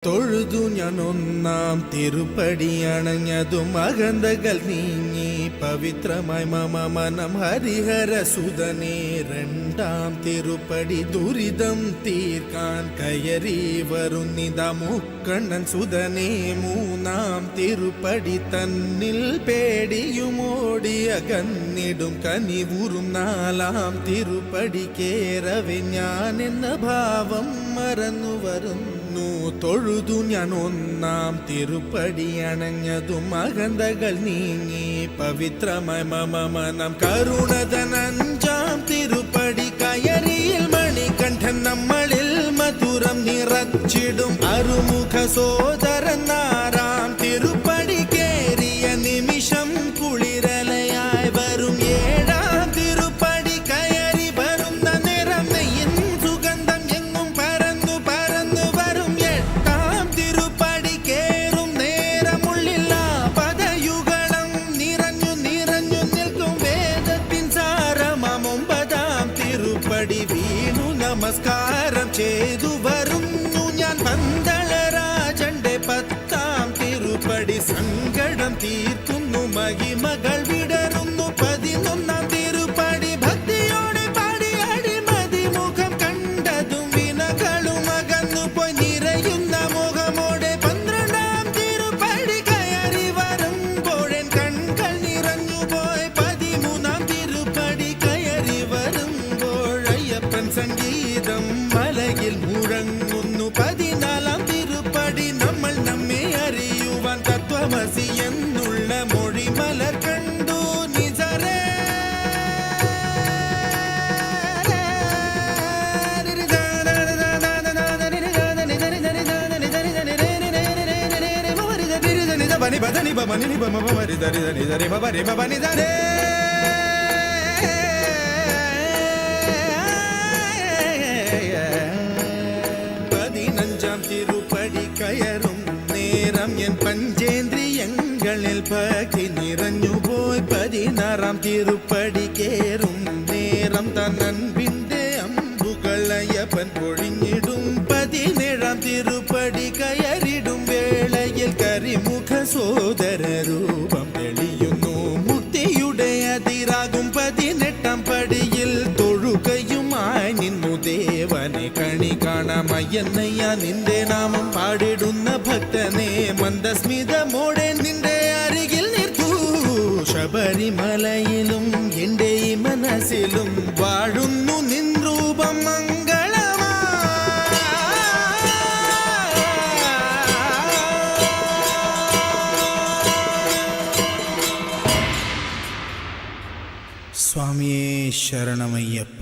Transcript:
തൊഴുതു ഞാൻ ഒന്നാം തിരുപ്പടി അണഞ്ഞതും അകന്തകൾ നീങ്ങി പവിത്രമായി മമ മനം ഹരിഹര സുതനേ. രണ്ടാം തിരുപ്പടി ദുരിതം തീർക്കാൻ കയറി വരുന്നിതാ മുക്കണ്ണൻ സുതനേ. മൂന്നാം തിരുപ്പടി തന്നിൽ പേടിയുമോടി അകന്നിടും കനിവുറും. നാലാം തിരുപ്പടി കേറവെ ഞാൻ എന്ന ഭാവം മറന്നു വരുന്നു. തൊഴുതു ഞാൻ ഒന്നാം തിരുപ്പടി അണഞ്ഞതും അകന്തകൾ നീങ്ങി പവിത്രമായി മമ മനം കരുണതൻ. അഞ്ചാം തിരുപ്പടി കയറിയിൽ മണികണ്ഠൻ നമ്മളിൽ മധുരം നിറച്ചിടും അരുമുഖ സോദരൻ. ആറാം തിരുപ്പടി കേറിയ നിമിഷം കുളിരലയായി വരും. ഏഴാം തിരുപ്പടി കയറി വരുന്ന നിറം നെയ്യിൻ സുഗന്ധം എങ്ങും പരന്നു പരന്നു വരും. എട്ടാം തിരുപ്പടി കേറും നേരമുള്ളില്ല പദയുഗളം നിറഞ്ഞു നിറഞ്ഞു നിൽക്കും വേദത്തിൻ സാരമാം. ഒമ്പതാം തിരുപ്പടി വീണു നമസ്കാരം ചെയ്തു വരുന്നു ഞാൻ പന്തളരാജന്റെ. പത്താം തിരുപ്പടി സങ്കടം തീർക്കുന്നു മഹിമകൾ വിടരുന്നു. 11-ാം തിരുപ്പടി ഭക്തിയോടെ പാടി അടിമതി മുഖം കണ്ടതും വിനകളും അകന്നു പോയി നിറയുന്ന മുഖമോടെ. 12-ാം തിരുപ്പടി കയറി വരുമ്പോഴൻ കൺകൾ നിറഞ്ഞു പോയി. 13-ാം തിരുപ്പടി കയറി വരുമ്പോഴയ്യപ്പൻ സംഗീതം മലയിൽ മുഴങ്ങുന്നു. 14-ാം തിരുപ്പടി നമ്മൾ നമ്മെ അറിയുവാൻ തത്വമസി എന്നുള്ള മൊഴി മലർ കണ്ടു നിജരേ. ബനി ബദനി ബമനി ബമ ബരി ദരി ദരി ദരി ബരി ബനി ദരേ. 15-ാം തിരുപ്പടി കയറും നേരം എൻ പഞ്ചേന്ദ്രിയങ്ങളിൽ ഭക്തി നിറഞ്ഞുപോയി. 16-ാം തിരുപ്പടി കേറും നേരം തന്നൻപിന്റെ അമ്പുകളയ്യപ്പൻ പൊഴിഞ്ഞിടും. 17-ാം തിരുപ്പടി കയറിടും വേളയിൽ കരിമുഖ സോദര രൂപം തെളിയുന്നു. മുക്തിയുടെ അതിരാകും 18-ാം പടിയിൽ തൊഴുകയുമായി നിന്നു ദേവനെ കണി കാണാമയ്യന്നയ്യ. നിന്റെ നാമം പാടിടുന്ന ഭക്തനെ മന്ദസ്മിതമോടെ നിന്റെ അരികിൽ നിർത്തു. ശബരിമലയിലും എൻ്റെ ഈ മനസ്സിലും വാഴുന്നു നിൻ രൂപം മംഗളമാ. സ്വാമിയേ ശരണമയ്യപ്പ.